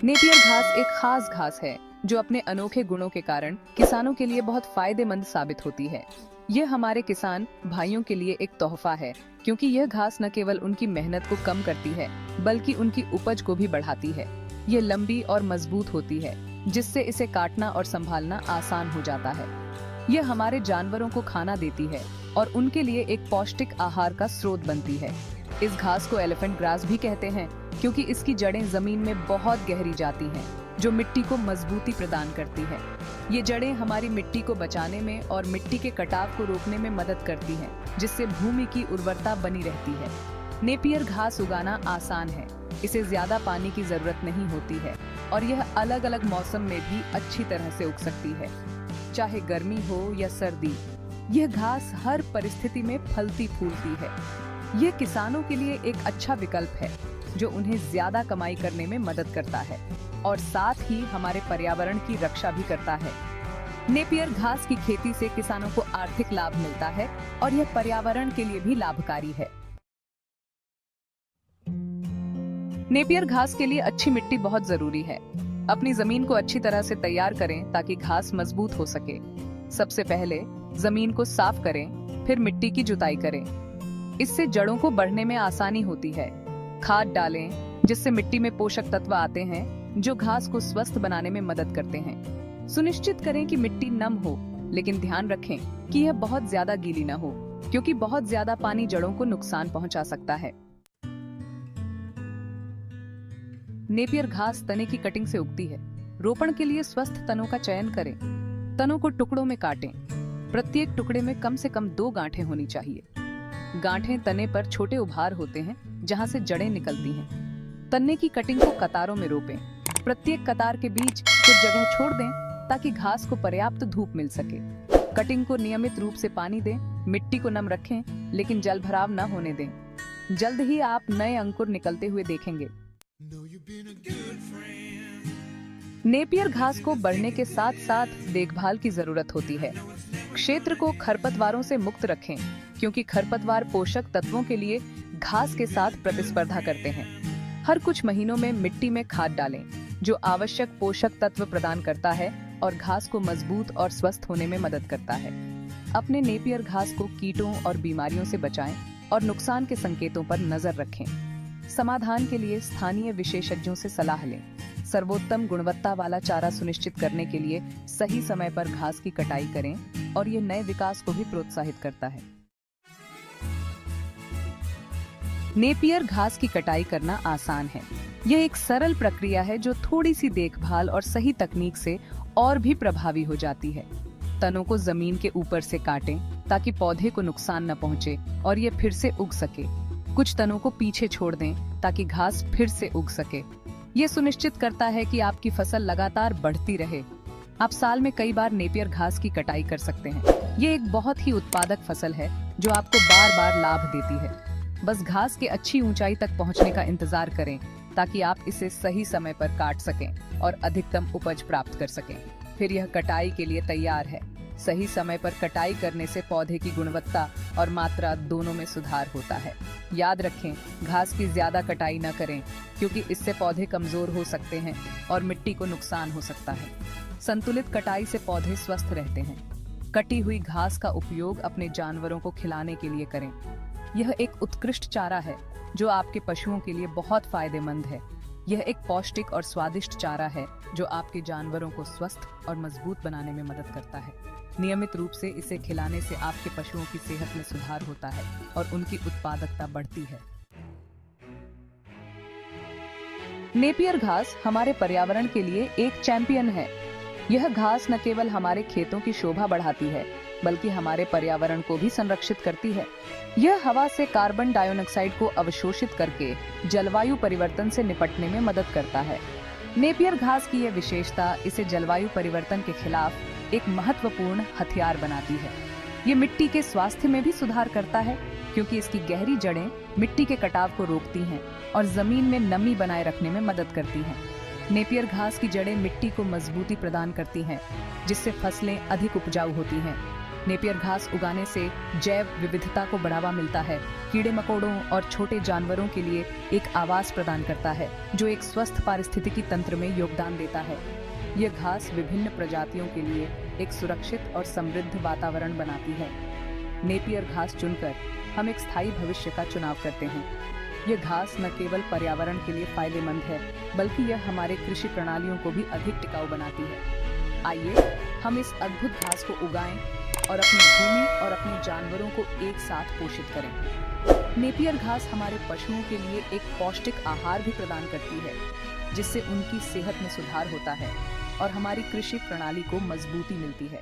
Napier घास एक खास घास है जो अपने अनोखे गुणों के कारण किसानों के लिए बहुत फायदेमंद साबित होती है। यह हमारे किसान भाइयों के लिए एक तोहफा है, क्योंकि यह घास न केवल उनकी मेहनत को कम करती है बल्कि उनकी उपज को भी बढ़ाती है। यह लंबी और मजबूत होती है, जिससे इसे काटना और संभालना आसान हो जाता है। यह हमारे जानवरों को खाना देती है और उनके लिए एक पौष्टिक आहार का स्रोत बनती है। इस घास को एलिफेंट ग्रास भी कहते हैं, क्योंकि इसकी जड़ें जमीन में बहुत गहरी जाती हैं, जो मिट्टी को मजबूती प्रदान करती है। ये जड़ें हमारी मिट्टी को बचाने में और मिट्टी के कटाव को रोकने में मदद करती हैं, जिससे भूमि की उर्वरता बनी रहती है। नेपियर घास उगाना आसान है, इसे ज्यादा पानी की जरूरत नहीं होती है और यह अलग अलग मौसम में भी अच्छी तरह से उग सकती है, चाहे गर्मी हो या सर्दी। यह घास हर परिस्थिति में फलती फूलती है। यह किसानों के लिए एक अच्छा विकल्प है, जो उन्हें ज्यादा कमाई करने में मदद करता है और साथ ही हमारे पर्यावरण की रक्षा भी करता है। नेपियर घास की खेती से किसानों को आर्थिक लाभ मिलता है और यह पर्यावरण के लिए भी लाभकारी है। नेपियर घास के लिए अच्छी मिट्टी बहुत जरूरी है। अपनी जमीन को अच्छी तरह से तैयार करें ताकि घास मजबूत हो सके। सबसे पहले जमीन को साफ करें, फिर मिट्टी की जुताई करें। इससे जड़ों को बढ़ने में आसानी होती है। खाद डालें, जिससे मिट्टी में पोषक तत्व आते हैं जो घास को स्वस्थ बनाने में मदद करते हैं। सुनिश्चित करें कि मिट्टी नम हो, लेकिन ध्यान रखें कि यह बहुत ज्यादा गीली न हो, क्योंकि बहुत ज्यादा पानी जड़ों को नुकसान पहुंचा सकता है। नेपियर घास तने की कटिंग से उगती है। रोपण के लिए स्वस्थ तनों का चयन करें। तनों को टुकड़ों में काटें। प्रत्येक टुकड़े में कम से कम 2 गांठें होनी चाहिए। गांठें तने पर छोटे उभार होते हैं, जहां से जड़ें निकलती हैं। तने की कटिंग को कतारों में रोपें। प्रत्येक कतार के बीच कुछ जगह छोड़ दें ताकि घास को पर्याप्त धूप मिल सके। कटिंग को नियमित रूप से पानी दें। मिट्टी को नम रखें, लेकिन जलभराव न होने दें। जल्द ही आप नए अंकुर निकलते हुए देखेंगे। नेपियर घास को बढ़ने के साथ साथ देखभाल की जरूरत होती है। क्षेत्र को खरपतवारों से मुक्त रखें, क्योंकि खरपतवार पोषक तत्वों के लिए घास के साथ प्रतिस्पर्धा करते हैं। हर कुछ महीनों में मिट्टी में खाद डालें, जो आवश्यक पोषक तत्व प्रदान करता है और घास को मजबूत और स्वस्थ होने में मदद करता है। अपने नेपियर घास को कीटों और बीमारियों से बचाएं और नुकसान के संकेतों पर नजर रखें। समाधान के लिए स्थानीय विशेषज्ञों से सलाह लें। सर्वोत्तम गुणवत्ता वाला चारा सुनिश्चित करने के लिए सही समय पर घास की कटाई करें और ये नए विकास को भी प्रोत्साहित करता है। नेपियर घास की कटाई करना आसान है। यह एक सरल प्रक्रिया है जो थोड़ी सी देखभाल और सही तकनीक से और भी प्रभावी हो जाती है। तनों को जमीन के ऊपर से काटें ताकि पौधे को नुकसान न पहुंचे और ये फिर से उग सके। कुछ तनों को पीछे छोड़ दें ताकि घास फिर से उग सके। ये सुनिश्चित करता है कि आपकी फसल लगातार बढ़ती रहे। आप साल में कई बार नेपियर घास की कटाई कर सकते हैं। ये एक बहुत ही उत्पादक फसल है जो आपको बार बार लाभ देती है। बस घास के अच्छी ऊंचाई तक पहुंचने का इंतजार करें ताकि आप इसे सही समय पर काट सकें और अधिकतम उपज प्राप्त कर सकें। फिर यह कटाई के लिए तैयार है। सही समय पर कटाई करने से पौधे की गुणवत्ता और मात्रा दोनों में सुधार होता है। याद रखें, घास की ज्यादा कटाई न करें, क्योंकि इससे पौधे कमजोर हो सकते हैं और मिट्टी को नुकसान हो सकता है। संतुलित कटाई से पौधे स्वस्थ रहते हैं। कटी हुई घास का उपयोग अपने जानवरों को खिलाने के लिए करें। यह एक उत्कृष्ट चारा है जो आपके पशुओं के लिए बहुत फायदेमंद है। यह एक पौष्टिक और स्वादिष्ट चारा है जो आपके जानवरों को स्वस्थ और मजबूत बनाने में मदद करता है। नियमित रूप से इसे खिलाने से आपके पशुओं की सेहत में सुधार होता है और उनकी उत्पादकता बढ़ती है। नेपियर घास हमारे पर्यावरण के लिए एक चैंपियन है। यह घास न केवल हमारे खेतों की शोभा बढ़ाती है, बल्कि हमारे पर्यावरण को भी संरक्षित करती है। यह हवा से कार्बन डाइऑक्साइड को अवशोषित करके जलवायु परिवर्तन से निपटने में मदद करता है। नेपियर घास की यह विशेषता इसे जलवायु परिवर्तन के खिलाफ एक महत्वपूर्ण हथियार बनाती है। ये मिट्टी के स्वास्थ्य में भी सुधार करता है, क्योंकि इसकी गहरी जड़ें मिट्टी के कटाव को रोकती हैं और जमीन में नमी बनाए रखने में मदद करती हैं। नेपियर घास की जड़ें मिट्टी को मजबूती प्रदान करती हैं, जिससे फसलें अधिक उपजाऊ होती हैं। नेपियर घास उगाने से जैव विविधता को बढ़ावा मिलता है, कीड़े मकोड़ों और छोटे जानवरों के लिए एक आवास प्रदान करता है, जो एक स्वस्थ पारिस्थितिकी तंत्र में योगदान देता है। यह घास विभिन्न प्रजातियों के लिए एक सुरक्षित और समृद्ध वातावरण बनाती है। नेपियर घास चुनकर हम एक स्थायी भविष्य का चुनाव करते हैं। यह घास न केवल पर्यावरण के लिए फायदेमंद है, बल्कि यह हमारे कृषि प्रणालियों को भी अधिक टिकाऊ बनाती है। आइए हम इस अद्भुत घास को उगाएं और अपनी भूमि और अपने जानवरों को एक साथ पोषित करें। नेपियर घास हमारे पशुओं के लिए एक पौष्टिक आहार भी प्रदान करती है, जिससे उनकी सेहत में सुधार होता है और हमारी कृषि प्रणाली को मजबूती मिलती है।